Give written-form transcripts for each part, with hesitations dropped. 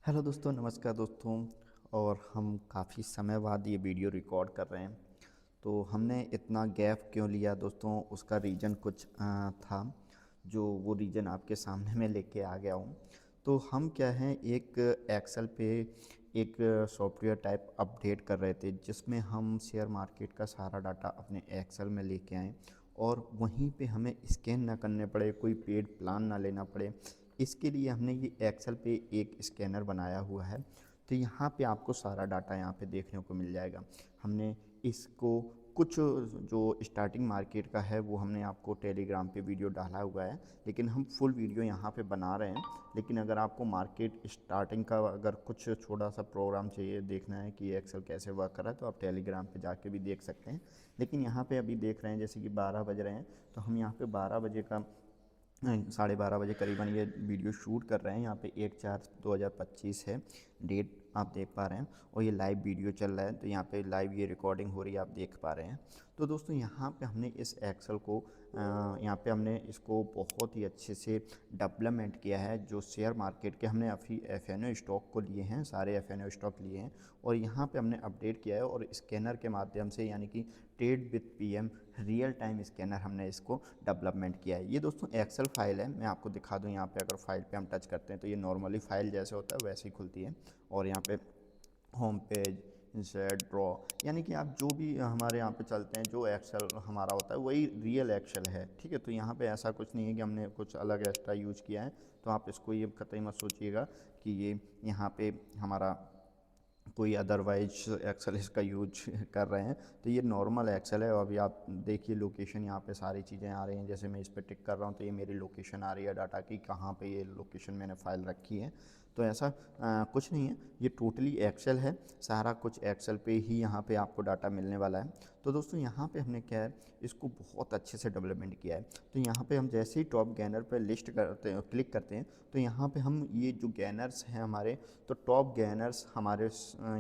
Hello दोस्तों, नमस्कार दोस्तों। और हम काफ़ी समय बाद ये वीडियो रिकॉर्ड कर रहे हैं। तो हमने इतना गैप क्यों लिया दोस्तों, उसका रीज़न कुछ था, जो वो रीज़न आपके सामने मैं लेके आ गया हूँ। तो हम क्या है, एक एक्सेल पे एक सॉफ्टवेयर टाइप अपडेट कर रहे थे, जिसमें हम शेयर मार्केट का सारा डाटा अपने एक्सेल में लेके आए और वहीं पे हमें स्कैन ना करने पड़े, कोई पेड प्लान ना लेना पड़े। इसके लिए हमने ये एक्सेल पे एक स्कैनर बनाया हुआ है। तो यहाँ पे आपको सारा डाटा यहाँ पे देखने को मिल जाएगा। हमने इसको कुछ जो स्टार्टिंग मार्केट का है वो हमने आपको टेलीग्राम पे वीडियो डाला हुआ है, लेकिन हम फुल वीडियो यहाँ पे बना रहे हैं। लेकिन अगर आपको मार्केट स्टार्टिंग का अगर कुछ छोटा सा प्रोग्राम चाहिए, देखना है कि एक्सेल कैसे वर्क कर रहा है, तो आप टेलीग्राम पे जाके भी देख सकते हैं। लेकिन यहाँ पे अभी देख रहे हैं जैसे कि 12 बज रहे हैं, तो हम यहाँ पे 12 बजे का 12:30 बजे करीबन ये वीडियो शूट कर रहे हैं। यहाँ पे 1/4/2025 है डेट, आप देख पा रहे हैं। और ये लाइव वीडियो चल रहा है, तो यहाँ पे लाइव ये रिकॉर्डिंग हो रही है, आप देख पा रहे हैं। तो दोस्तों यहाँ पे हमने इस एक्सेल को यहाँ पे हमने इसको बहुत ही अच्छे से डेवलपमेंट किया है। जो शेयर मार्केट के हमने अभी एफ स्टॉक को लिए हैं, सारे एफ स्टॉक लिए हैं, और यहाँ पे हमने अपडेट किया है। और स्कैनर के माध्यम से, यानी कि trade with PM real time scanner, हमने इसको डेवलपमेंट किया है। ये दोस्तों एक्सेल फाइल है, मैं आपको दिखा दूं। यहाँ पे अगर फाइल पे हम टच करते हैं तो ये नॉर्मली फाइल जैसे होता है वैसे ही खुलती है। और यहाँ पे होम पेज, इंसर्ट, ड्रॉ, यानी कि आप जो भी हमारे यहाँ पे चलते हैं, जो एक्सेल हमारा होता है वही रियल एक्सेल है। ठीक है, तो यहाँ पे ऐसा कुछ नहीं है कि हमने कुछ अलग एक्स्ट्रा यूज किया है। तो आप इसको ये कतई मत सोचिएगा कि ये यहाँ पे हमारा कोई अदरवाइज एक्सेल इसका यूज कर रहे हैं। तो ये नॉर्मल एक्सेल है। और अभी आप देखिए लोकेशन, यहाँ पे सारी चीज़ें आ रही हैं। जैसे मैं इस पर टिक कर रहा हूँ तो ये मेरी लोकेशन आ रही है डाटा की, कहाँ पे ये लोकेशन मैंने फ़ाइल रखी है। तो ऐसा कुछ नहीं है, ये टोटली एक्सेल है। सारा कुछ एक्सेल पे ही यहाँ पे आपको डाटा मिलने वाला है। तो दोस्तों यहाँ पे हमने क्या है, इसको बहुत अच्छे से डेवलपमेंट किया है। तो यहाँ पे हम जैसे ही टॉप गैनर पे लिस्ट करते हैं, क्लिक करते हैं, तो यहाँ पे हम ये जो गैनर्स हैं हमारे, तो टॉप गैनर्स हमारे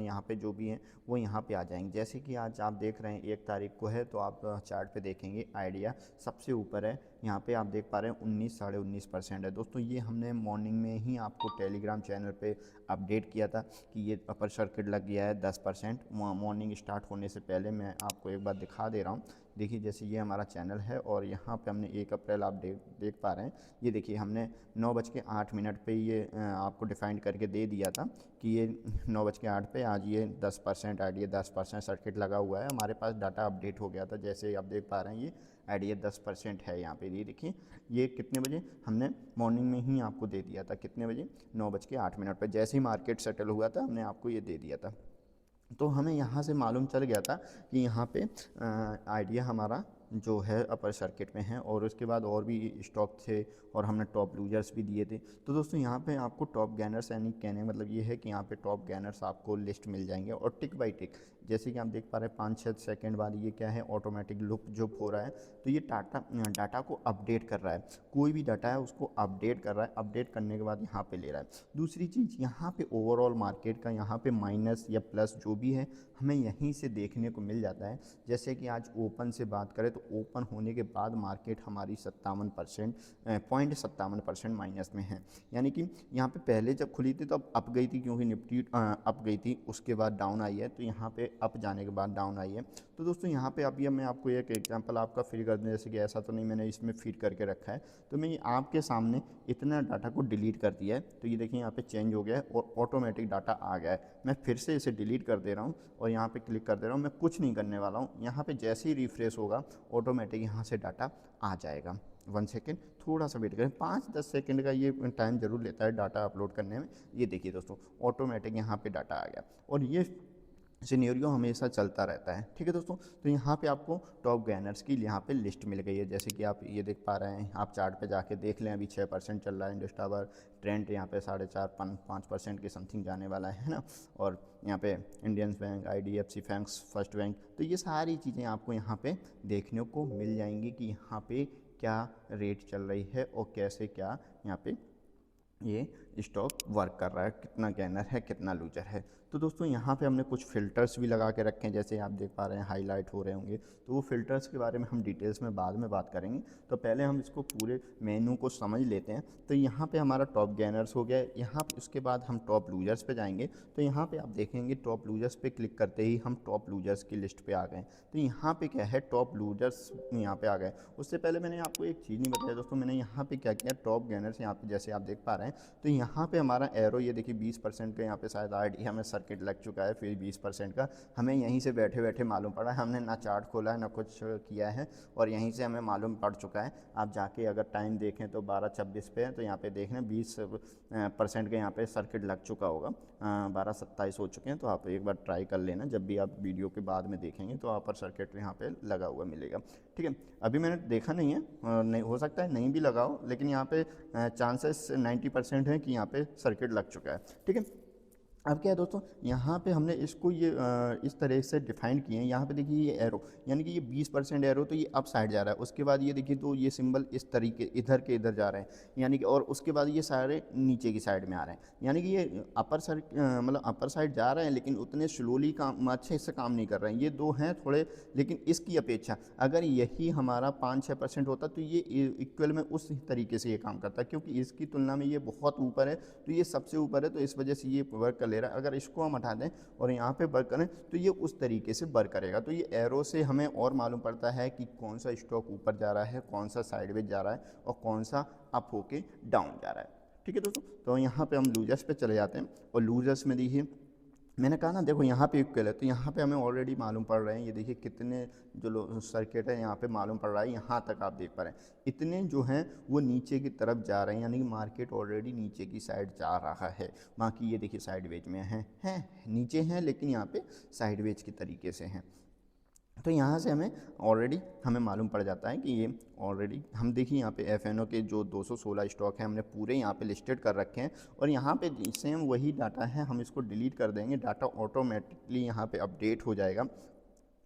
यहाँ पे जो भी हैं वो यहाँ पे आ जाएंगे। जैसे कि आज आप देख रहे हैं 1 तारीख को है, तो आप चार्ट पे देखेंगे आइडिया सबसे ऊपर है। यहाँ पे आप देख पा रहे हैं 19 साढ़े 19% है। दोस्तों ये हमने मॉर्निंग में ही आपको टेलीग्राम चैनल पे अपडेट किया था कि ये अपर सर्किट लग गया है 10%। मॉर्निंग स्टार्ट होने से पहले मैं आपको एक बार दिखा दे रहा हूँ। देखिए जैसे ये हमारा चैनल है और यहाँ पे हमने 1 अप्रैल, आप देख पा रहे हैं। ये देखिए हमने 9:08 पे ये आपको डिफाइन करके दे दिया था कि ये 9:08 पे आज ये 10% आइडिया 10% सर्किट लगा हुआ है। हमारे पास डाटा अपडेट हो गया था, जैसे आप देख पा रहे हैं ये आइडिया 10% है यहाँ पे। ये देखिए ये कितने बजे हमने मॉर्निंग में ही आपको दे दिया था, कितने बजे, 9:08 पर। जैसे ही मार्केट सेटल हुआ था हमने आपको ये दे दिया था। तो हमें यहाँ से मालूम चल गया था कि यहाँ पे आइडिया हमारा जो है अपर सर्किट में है। और उसके बाद और भी स्टॉक थे और हमने टॉप लूजर्स भी दिए थे। तो दोस्तों यहाँ पे आपको टॉप गैनर्स, यानी कहने मतलब ये है कि यहाँ पे टॉप गैनर्स आपको लिस्ट मिल जाएंगे। और टिक बाय टिक, जैसे कि आप देख पा रहे हैं 5-6 सेकंड बाद ये क्या है, ऑटोमेटिक लुप जो हो रहा है। तो ये डाटा को अपडेट कर रहा है। कोई भी डाटा है उसको अपडेट कर रहा है, अपडेट करने के बाद यहाँ पे ले रहा है। दूसरी चीज़, यहाँ पे ओवरऑल मार्केट का यहाँ पे माइनस या प्लस जो भी है हमें यहीं से देखने को मिल जाता है। जैसे कि आज ओपन से बात करें तो ओपन होने के बाद मार्केट हमारी 57% माइनस में है। यानी कि यहाँ पे पहले जब खुली थी तो अप गई थी, क्योंकि निफ्टी अप गई थी, उसके बाद डाउन आई है। तो यहाँ पे अप जाने के बाद डाउन आई है। तो दोस्तों यहाँ पे अभी मैं आपको एक एग्जांपल आपका फीड कर दूँ। जैसे कि ऐसा तो नहीं मैंने इसमें फीड करके रखा है, तो मैं आपके सामने इतना डाटा को डिलीट कर दिया है। तो ये देखिए यहाँ पे चेंज हो गया है और ऑटोमेटिक डाटा आ गया है। मैं फिर से इसे डिलीट कर दे रहा हूँ और यहाँ पे क्लिक कर दे रहा हूँ। मैं कुछ नहीं करने वाला हूँ, यहाँ पे जैसे ही रिफ्रेश होगा ऑटोमेटिक यहाँ से डाटा आ जाएगा। 1 सेकेंड, थोड़ा सा वेट करें, 5-10 सेकेंड का ये टाइम जरूर लेता है डाटा अपलोड करने में। ये देखिए दोस्तों ऑटोमेटिक यहाँ पे डाटा आ गया। और ये सिनेरियो हमेशा चलता रहता है। ठीक है दोस्तों, तो यहाँ पे आपको टॉप गैनर्स की यहाँ पे लिस्ट मिल गई है। जैसे कि आप ये देख पा रहे हैं, आप चार्ट पे जाके देख लें, अभी 6% चल रहा है इंडस टावर। ट्रेंड यहाँ पे 4.5-5% के समथिंग जाने वाला है ना। और यहाँ पे Indian bank, IDFC bank, first bank, तो ये सारी चीज़ें आपको यहाँ पे देखने को मिल जाएंगी कि यहाँ पे क्या रेट चल रही है और कैसे क्या यहाँ पे ये स्टॉक वर्क कर रहा है, कितना गेनर है कितना लूजर है। तो दोस्तों यहाँ पे हमने कुछ फ़िल्टर्स भी लगा के रखे हैं, जैसे आप देख पा रहे हैं हाईलाइट हो रहे होंगे। तो वो फ़िल्टर्स के बारे में हम डिटेल्स में बाद में बात करेंगे। तो पहले हम इसको पूरे मेनू को समझ लेते हैं। तो यहाँ पे हमारा टॉप गेनर्स हो गया, यहाँ उसके बाद हम टॉप लूजर्स पे जाएंगे। तो यहाँ पे आप देखेंगे टॉप लूजर्स पे क्लिक करते ही हम टॉप लूजर्स की लिस्ट पे आ गए। तो यहाँ पे क्या है, टॉप लूजर्स यहाँ पे आ गए। उससे पहले मैंने आपको एक चीज़ नहीं बताया दोस्तों, मैंने यहाँ पे क्या किया, टॉप गेनर्स यहाँ पे जैसे आप देख पा रहे हैं। तो यहाँ पे हमारा एरो ये देखिए 20% का यहाँ पे शायद आईडी हमें सर्किट लग चुका है, फिर 20% का हमें यहीं से बैठे बैठे मालूम पड़ा है। हमने ना चार्ट खोला है ना कुछ किया है, और यहीं से हमें मालूम पड़ चुका है। आप जाके अगर टाइम देखें तो 12:26 पे है, तो यहाँ पे देख रहे हैं 20% का यहाँ पे सर्किट लग चुका होगा। 12:27 हो चुके हैं। तो आप एक बार ट्राई कर लेना, जब भी आप वीडियो के बाद में देखेंगे तो आप पर सर्किट यहाँ पे लगा हुआ मिलेगा। ठीक है, अभी मैंने देखा नहीं है, नहीं हो सकता है नहीं भी लगा हो, लेकिन यहाँ पे चांसेस 90% है कि यहाँ पे सर्किट लग चुका है। ठीक है, अब क्या है दोस्तों, यहाँ पे हमने इसको ये इस तरह से डिफाइन किए हैं। यहाँ पे देखिए ये एरो, यानी कि ये 20% एरो, तो ये अप साइड जा रहा है। उसके बाद ये देखिए तो ये सिंबल इस तरीके इधर के इधर जा रहे हैं, यानी कि, और उसके बाद ये सारे नीचे की साइड में आ रहे हैं, यानी कि ये अपर साइड मतलब अपर साइड जा रहे हैं, लेकिन उतने स्लोली काम अच्छे से काम नहीं कर रहे हैं। ये दो हैं थोड़े, लेकिन इसकी अपेक्षा अगर यही हमारा 5-6% होता तो ये इक्वल में उस तरीके से ये काम करता, क्योंकि इसकी तुलना में ये बहुत ऊपर है। तो ये सबसे ऊपर है, तो इस वजह से ये वर्क कर ले रहा है। अगर इसको हम हटा दें और यहाँ पे वर्क करें तो ये उस तरीके से वर्क करेगा। तो ये एरो से हमें और मालूम पड़ता है कि कौन सा स्टॉक ऊपर जा रहा है, कौन सा साइडवेज जा रहा है, और कौन सा अप होके डाउन जा रहा है। ठीक है दोस्तों, तो यहाँ पे हम लूजर्स पे चले जाते हैं, और लूजर्स में देखिए मैंने कहा ना, देखो यहाँ पे इक्वल है, तो यहाँ पे हमें ऑलरेडी मालूम पड़ रहे हैं। ये देखिए कितने जो सर्किट है यहाँ पे मालूम पड़ रहा है, यहाँ तक आप देख पा रहे हैं। इतने जो हैं वो नीचे की तरफ जा रहे हैं, यानी कि मार्केट ऑलरेडी नीचे की साइड जा रहा है। बाकी ये देखिए साइडवेज में हैं नीचे हैं, लेकिन यहाँ पे साइडवेज के तरीके से हैं। तो यहाँ से हमें मालूम पड़ जाता है कि ये ऑलरेडी, हम देखिए यहाँ पे एफ.एन.ओ के जो 216 स्टॉक हैं हमने पूरे यहाँ पे लिस्टेड कर रखे हैं, और यहाँ पे सेम वही डाटा है। हम इसको डिलीट कर देंगे, डाटा ऑटोमेटिकली यहाँ पे अपडेट हो जाएगा।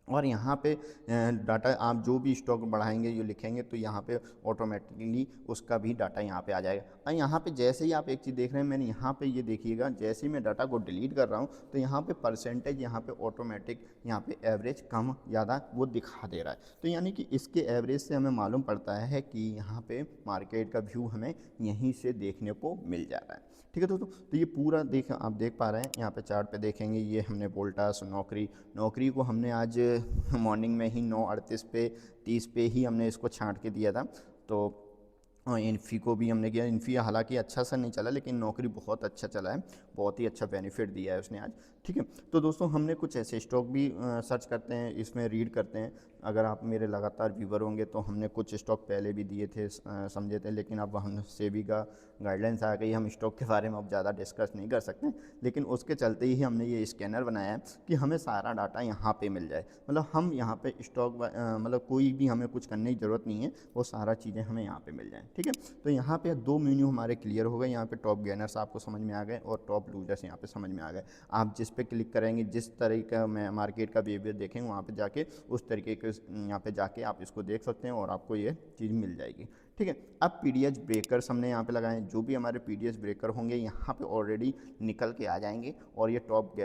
और यहाँ पे डाटा आप जो भी स्टॉक बढ़ाएंगे, जो लिखेंगे, तो यहाँ पे ऑटोमेटिकली उसका भी डाटा यहाँ पे आ जाएगा। और यहाँ पे जैसे ही आप एक चीज़ देख रहे हैं, मैंने यहाँ पे ये देखिएगा, जैसे ही मैं डाटा को डिलीट कर रहा हूँ तो यहाँ पे परसेंटेज, यहाँ पे ऑटोमेटिक, यहाँ पे एवरेज कम ज़्यादा वो दिखा दे रहा है। तो यानी कि इसके एवरेज से हमें मालूम पड़ता है कि यहाँ पे मार्केट का व्यू हमें यहीं से देखने को मिल जा रहा है। ठीक है दोस्तों, तो ये पूरा आप देख पा रहे हैं। यहाँ पे चार्ट पे देखेंगे, ये हमने वोल्टास नौकरी को हमने आज मॉर्निंग में ही 9:38 पे 30 पे ही हमने इसको छांट के दिया था। तो इन्फी को भी हमने किया। इन्फी हालांकि अच्छा सा नहीं चला, लेकिन नौकरी बहुत अच्छा चला है, बहुत ही अच्छा बेनिफिट दिया है उसने आज। ठीक है, तो दोस्तों हमने कुछ ऐसे स्टॉक भी सर्च करते हैं, इसमें रीड करते हैं। अगर आप मेरे लगातार व्यूवर होंगे तो हमने कुछ स्टॉक पहले भी दिए थे, समझे थे, लेकिन अब हम सेबी का गाइडलाइंस आ गई, हम स्टॉक के बारे में अब ज़्यादा डिस्कस नहीं कर सकते। लेकिन उसके चलते ही हमने ये स्कैनर बनाया है कि हमें सारा डाटा यहाँ पे मिल जाए। मतलब हम यहाँ पे स्टॉक मतलब कोई भी हमें कुछ करने की ज़रूरत नहीं है, वो सारा चीज़ें हमें यहाँ पे मिल जाएँ। ठीक है, तो यहाँ पे 2 मेन्यू हमारे क्लियर हो गए। यहाँ पे टॉप गेनर्स आपको समझ में आ गए, और टॉप लूजर्स यहाँ पे समझ में आ गए। आप जिस पे क्लिक करेंगे, जिस तरीके का मार्केट का बिहेवियर देखेंगे, वहाँ पे जाके उस तरीके के यहाँ पे जाके आप इसको देख सकते हैं, और आपको ये चीज़ मिल जाएगी। ठीक है, अब पीडीएच ब्रेकर्स हमने यहाँ पे लगाए। जो भी हमारे पीडीएच ब्रेकर होंगे यहाँ पे ऑलरेडी निकल के आ जाएंगे, और ये टॉप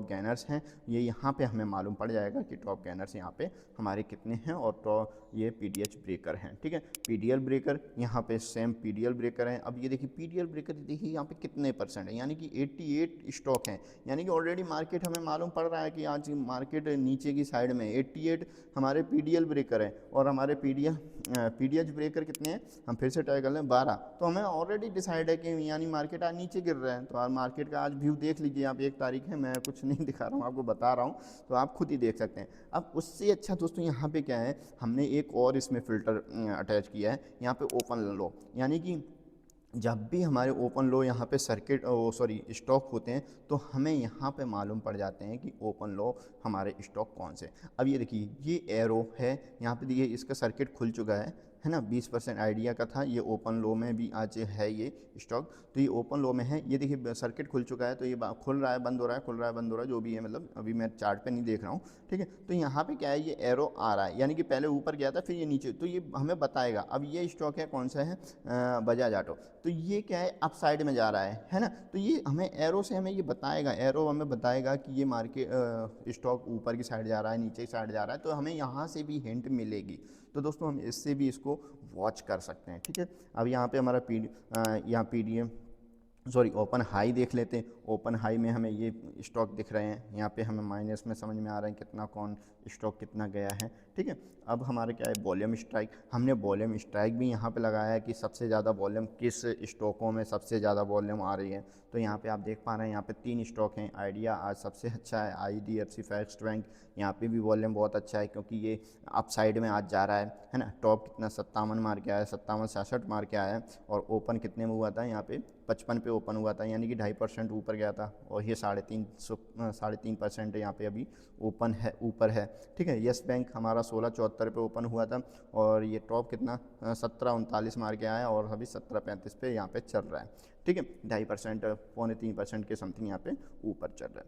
गैनर्स हैं, ये यहाँ पे हमें मालूम पड़ जाएगा कि टॉप गैनर्स यहाँ पे हमारे कितने हैं, और ये पीडीएच ब्रेकर हैं। ठीक है, पीडीएल ब्रेकर यहाँ पे सेम पीडीएल ब्रेकर हैं। अब ये देखिए पीडीएल ब्रेकर, देखिए यहाँ पे कितने परसेंट है, यानी कि 88 स्टॉक हैं। यानी कि ऑलरेडी मार्केट हमें मालूम पड़ रहा है कि आज मार्केट नीचे की साइड में 88 हमारे पीडीएल ब्रेकर हैं, और हमारे पीडीएच ब्रेकर कितने हैं, हम फिर से ट्राई कर लें, 12। तो हमें ऑलरेडी डिसाइड है कि यानी मार्केट आज नीचे गिर रहा है। तो मार्केट का आज व्यू देख लीजिए आप, 1 तारीख है, मैं कुछ नहीं दिखा रहा हूँ, आपको बता रहा हूँ, तो आप खुद ही देख सकते हैं। अब उससे अच्छा दोस्तों यहाँ पे क्या है, हमने एक और इसमें फ़िल्टर अटैच किया है, यहाँ पे ओपन लो, यानी कि जब भी हमारे ओपन लो यहाँ पे स्टॉक होते हैं, तो हमें यहाँ पे मालूम पड़ जाते हैं कि ओपन लो हमारे स्टॉक कौन से। अब ये देखिए, ये एरो है, यहाँ पे देखिए इसका सर्किट खुल चुका है ना, 20% आइडिया का था, ये ओपन लो में भी आज है ये स्टॉक। तो ये ओपन लो में है, ये देखिए सर्किट खुल चुका है, तो ये खुल रहा है बंद हो रहा है, खुल रहा है बंद हो रहा है, जो भी है, मतलब अभी मैं चार्ट पे नहीं देख रहा हूँ, ठीक है। तो यहाँ पे क्या है, ये एरो आ रहा है, यानी कि पहले ऊपर गया था फिर ये नीचे, तो ये हमें बताएगा। अब ये स्टॉक है, कौन सा है, बजाज ऑटो, तो ये क्या है, अप साइड में जा रहा है ना। तो ये हमें एरो से हमें ये बताएगा, एरो हमें बताएगा कि ये मार्केट स्टॉक ऊपर की साइड जा रहा है, नीचे की साइड जा रहा है, तो हमें यहाँ से भी हिंट मिलेगी। तो दोस्तों हम इससे भी इसको वॉच कर सकते हैं, ठीक है। अब यहाँ पे हमारा यहाँ पीडीएम सॉरी ओपन हाई देख लेते हैं। ओपन हाई में हमें ये स्टॉक दिख रहे हैं, यहाँ पे हमें माइनस में समझ में आ रहा है कितना कौन स्टॉक कितना गया है, ठीक है। अब हमारा क्या है, वॉल्यूम स्ट्राइक, हमने वॉल्यूम स्ट्राइक भी यहाँ पे लगाया है कि सबसे ज़्यादा वॉल्यूम किस स्टॉकों में सबसे ज़्यादा वॉल्यूम आ रही है। तो यहाँ पे आप देख पा रहे हैं, यहाँ पे 3 स्टॉक हैं। आइडिया आज सबसे अच्छा है, IDFC फर्स्ट बैंक, यहाँ पे भी वॉल्यूम बहुत अच्छा है क्योंकि ये अप साइड में आज जा रहा है ना। टॉप कितना 57 मार के आया, 57-66 मार के आया, और ओपन कितने में हुआ था, यहाँ पे 55 पे ओपन हुआ था, यानी कि 2.5% ऊपर गया था, और ये 3.5% यहाँ पे अभी ओपन है, ऊपर है, ठीक है। यस बैंक हमारा 16.74 पे ओपन हुआ था, और ये टॉप कितना 17.39 मार के आया, और अभी 17.35 पे यहाँ पे चल रहा है, ठीक है। 2.5% 2.75% के समथिंग यहाँ पे ऊपर चल रहा है।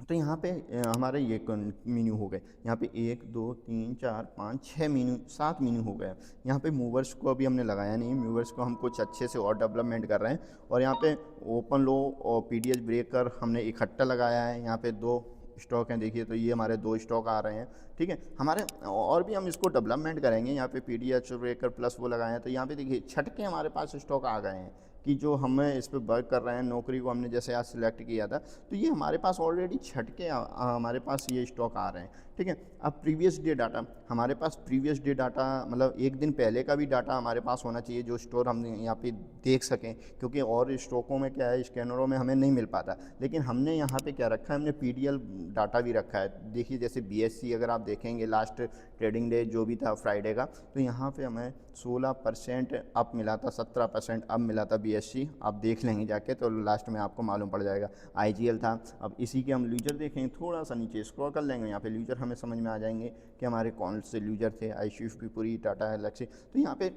तो यहाँ पे हमारे ये मीन्यू हो गए, यहाँ पे 1 2 3 4 5 6 मीन्यू, 7 मीन्यू हो गया। यहाँ पे मूवर्स को अभी हमने लगाया नहीं, मूवर्स को हम कुछ अच्छे से और डेवलपमेंट कर रहे हैं। और यहाँ पे ओपन लो और PDH ब्रेकर हमने इकट्ठा लगाया है। यहाँ पे 2 स्टॉक हैं, देखिए, तो ये हमारे 2 स्टॉक आ रहे हैं, ठीक है। हमारे और भी हम इसको डेवलपमेंट करेंगे। यहाँ पे PDH ब्रेकर प्लस वो लगाए हैं, तो यहाँ पे देखिए छटके हमारे पास स्टॉक आ गए हैं कि जो हमें इस पर वर्क कर रहे हैं, नौकरी को हमने जैसे आज सिलेक्ट किया था, तो ये हमारे पास ऑलरेडी छटके हमारे पास ये स्टॉक आ रहे हैं, ठीक है। अब प्रीवियस डे डाटा, हमारे पास प्रीवियस डे डाटा मतलब एक दिन पहले का भी डाटा हमारे पास होना चाहिए, जो स्टोर हम यहाँ पे देख सकें, क्योंकि और स्टॉकों में क्या है, स्कैनरों में हमें नहीं मिल पाता। लेकिन हमने यहाँ पे क्या रखा है, हमने PDL डाटा भी रखा है। देखिए जैसे BSE अगर आप देखेंगे लास्ट ट्रेडिंग डे जो भी था फ्राइडे का, तो यहाँ पे हमें 16% अप मिला था, 17% अप मिला था BSE। आप देख लेंगे जाके तो लास्ट में आपको मालूम पड़ जाएगा। IGL था। अब इसी के हम ल्यूजर देखेंगे, थोड़ा सा नीचे स्क्रॉल कर लेंगे, यहाँ पे ल्यूजर हमें समझ में आ जाएंगे कि हमारे कौन से ल्यूजर थे, ICICI पूरी, टाटा एलेक्सी। तो यहाँ पे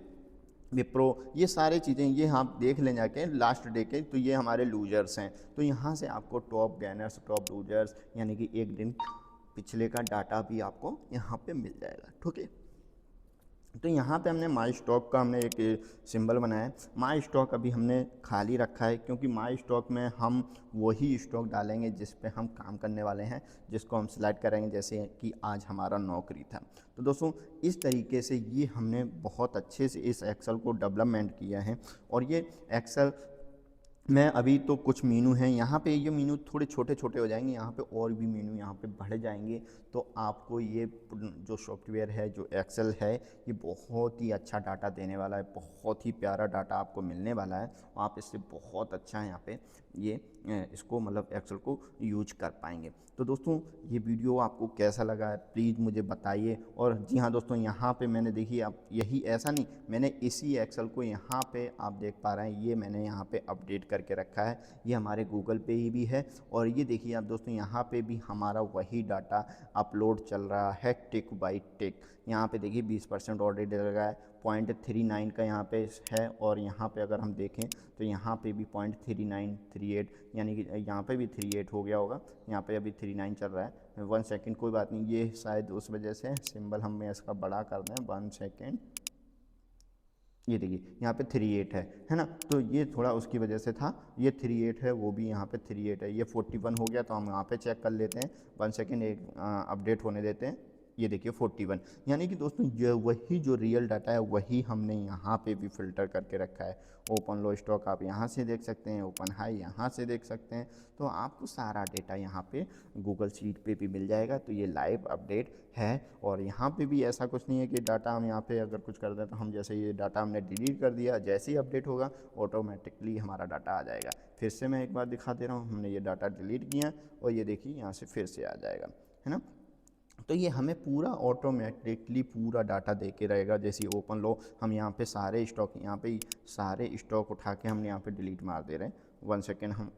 विप्रो, ये सारी चीज़ें ये आप देख लें जाके लास्ट डे के, तो ये हमारे लूजर्स हैं। तो यहाँ से आपको टॉप गेनर्स, टॉप लूजर्स, यानी कि एक दिन पिछले का डाटा भी आपको यहाँ पे मिल जाएगा, ठीक है। तो यहाँ पे हमने माई स्टॉक का हमने एक सिंबल बनाया है। माई स्टॉक अभी हमने खाली रखा है क्योंकि माई स्टॉक में हम वही स्टॉक डालेंगे जिस पे हम काम करने वाले हैं, जिसको हम सिलेक्ट करेंगे, जैसे कि आज हमारा नौकरी था। तो दोस्तों इस तरीके से ये हमने बहुत अच्छे से इस एक्सेल को डेवलपमेंट किया है। और ये एक्सेल मैं अभी तो कुछ मीनू हैं यहाँ पे, ये मीनू थोड़े छोटे छोटे हो जाएंगे, यहाँ पे और भी मीनू यहाँ पे बढ़ जाएंगे, तो आपको ये जो सॉफ्टवेयर है, जो एक्सेल है, ये बहुत ही अच्छा डाटा देने वाला है, बहुत ही प्यारा डाटा आपको मिलने वाला है। आप इससे बहुत अच्छा यहाँ पे ये इसको मतलब एक्सेल को यूज कर पाएंगे। तो दोस्तों ये वीडियो आपको कैसा लगा है प्लीज़ मुझे बताइए। और जी हाँ दोस्तों, यहाँ पे मैंने देखिए, आप यही ऐसा नहीं, मैंने इसी एक्सेल को यहाँ पे आप देख पा रहे हैं, ये मैंने यहाँ पे अपडेट करके रखा है। ये हमारे गूगल पे ही भी है। और ये देखिए आप दोस्तों, यहाँ पे भी हमारा वही डाटा अपलोड चल रहा है टिक बाई टिक। यहाँ पे देखिए 20% ऑलरेडी लगा है, 0.39 का यहाँ पे है। और यहाँ पे अगर हम देखें तो यहाँ पे भी 0.3938, यानी कि यहाँ पे भी 38 हो गया होगा, यहाँ पे अभी 39 चल रहा है। 1 सेकेंड, कोई बात नहीं, ये शायद उस वजह से सिंबल हम इसका बड़ा कर दें, 1 सेकेंड। ये देखिए यहाँ पे 38 है ना। तो ये थोड़ा उसकी वजह से था, ये 38 है, वो भी यहाँ पे 38 है। ये 41 हो गया, तो हम यहाँ पे चेक कर लेते हैं, 1 सेकेंड, एक अपडेट होने देते हैं। ये देखिए 41, यानी कि दोस्तों जो वही जो रियल डाटा है वही हमने यहाँ पे भी फिल्टर करके रखा है। ओपन लो स्टॉक आप यहाँ से देख सकते हैं, ओपन हाई यहाँ से देख सकते हैं। तो आपको सारा डेटा यहाँ पे गूगल शीट पे भी मिल जाएगा। तो ये लाइव अपडेट है। और यहाँ पे भी ऐसा कुछ नहीं है कि डाटा हम यहाँ पे अगर कुछ कर दें तो हम, जैसे ये डाटा हमने डिलीट कर दिया, जैसे ही अपडेट होगा ऑटोमेटिकली हमारा डाटा आ जाएगा। फिर से मैं एक बार दिखा दे रहा हूँ, हमने ये डाटा डिलीट किया और ये देखिए यहाँ से फिर से आ जाएगा, है ना। तो ये हमें पूरा ऑटोमेटिकली पूरा डाटा दे के रहेगा। जैसे ओपन लो, हम यहाँ पे सारे स्टॉक, यहाँ पे सारे स्टॉक उठा के हमने यहाँ पे डिलीट मार दे रहे हैं। 1 सेकेंड, हम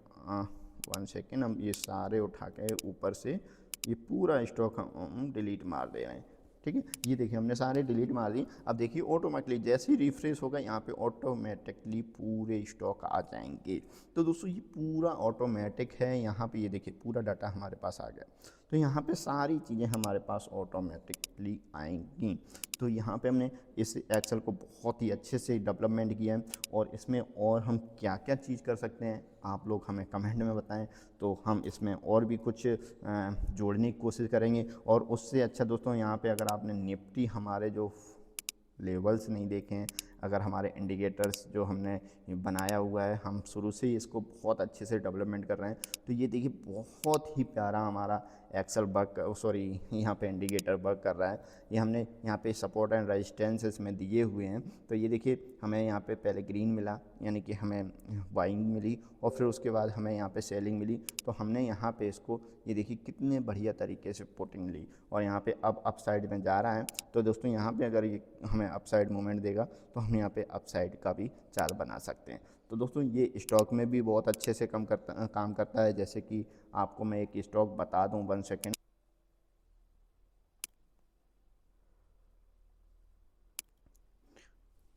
1 सेकेंड, हम ये सारे उठा के ऊपर से ये पूरा स्टॉक हम डिलीट मार दे रहे हैं, ठीक है। ये देखिए हमने सारे डिलीट मार दिए। अब देखिए ऑटोमेटिकली जैसे ही रिफ्रेश होगा यहाँ पे ऑटोमेटिकली पूरे स्टॉक आ जाएंगे। तो दोस्तों ये पूरा ऑटोमेटिक है, यहाँ पे ये देखिए पूरा डाटा हमारे पास आ गया। तो यहाँ पे सारी चीज़ें हमारे पास ऑटोमेटिकली आएंगी। तो यहाँ पे हमने इस एक्सेल को बहुत ही अच्छे से डेवलपमेंट किया है, और इसमें और हम क्या क्या चीज़ कर सकते हैं आप लोग हमें कमेंट में बताएं, तो हम इसमें और भी कुछ जोड़ने की कोशिश करेंगे। और उससे अच्छा दोस्तों यहाँ पे अगर आपने निफ्टी हमारे जो लेवल्स नहीं देखे हैं, अगर हमारे इंडिकेटर्स जो हमने बनाया हुआ है, हम शुरू से ही इसको बहुत अच्छे से डेवलपमेंट कर रहे हैं, तो ये देखिए बहुत ही प्यारा हमारा एक्सेल वर्क, सॉरी यहाँ पे इंडिकेटर वर्क कर रहा है। ये हमने यहाँ पे सपोर्ट एंड रेजिस्टेंस इसमें दिए हुए हैं। तो ये देखिए हमें यहाँ पे पहले ग्रीन मिला, यानी कि हमें बाइंग मिली, और फिर उसके बाद हमें यहाँ पे सेलिंग मिली। तो हमने यहाँ पे इसको ये देखिए कितने बढ़िया तरीके से पुटिंग ली, और यहाँ पे अब अप साइड में जा रहा है। तो दोस्तों यहाँ पे अगर ये हमें अप साइड मूवमेंट देगा तो हम यहाँ पे अप साइड का भी चार्ट बना सकते हैं। तो दोस्तों ये स्टॉक में भी बहुत अच्छे से काम करता है। जैसे कि आपको मैं एक स्टॉक बता दूं, 1 सेकेंड।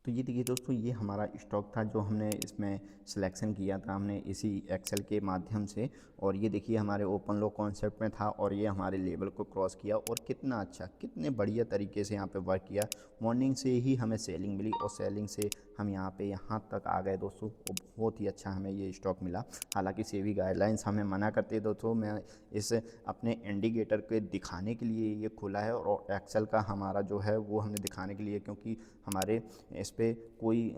तो ये देखिए दोस्तों ये हमारा स्टॉक था जो हमने इसमें सिलेक्शन किया था हमने इसी एक्सेल के माध्यम से। और ये देखिए हमारे ओपन लो कॉन्सेप्ट में था, और ये हमारे लेवल को क्रॉस किया, और कितना अच्छा कितने बढ़िया तरीके से यहाँ पे वर्क किया। मॉर्निंग से ही हमें सेलिंग मिली, और सेलिंग से हम यहाँ तक आ गए दोस्तों, और बहुत ही अच्छा हमें ये स्टॉक मिला। हालांकि सेबी गाइडलाइंस हमें मना करते हैं दोस्तों, मैं इस अपने इंडिकेटर के दिखाने के लिए ये खोला है, और एक्सेल का हमारा जो है वो हमने दिखाने के लिए, क्योंकि हमारे इस पे कोई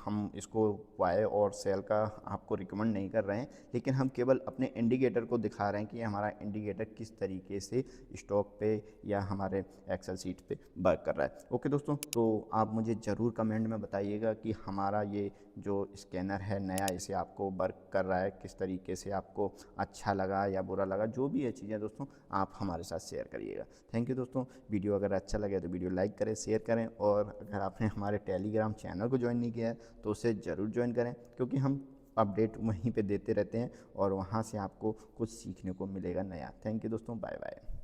हम इसको बाय और सेल का आपको रिकमेंड नहीं कर रहे हैं, लेकिन हम केवल अपने इंडिकेटर को दिखा रहे हैं कि हमारा इंडिकेटर किस तरीके से स्टॉक पे या हमारे एक्सेल सीट पे वर्क कर रहा है। ओके दोस्तों, तो आप मुझे ज़रूर कमेंट में बताइएगा कि हमारा ये जो स्कैनर है नया, इसे आपको वर्क कर रहा है किस तरीके से, आपको अच्छा लगा या बुरा लगा, जो भी है चीज़ें दोस्तों आप हमारे साथ शेयर करिएगा। थैंक यू दोस्तों। वीडियो अगर अच्छा लगे तो वीडियो लाइक करें, शेयर करें, और अगर आपने हमारे टेलीग्राम चैनल को ज्वाइन नहीं किया है तो उसे ज़रूर ज्वाइन करें, क्योंकि हम अपडेट वहीं पे देते रहते हैं, और वहाँ से आपको कुछ सीखने को मिलेगा नया। थैंक यू दोस्तों, बाय बाय।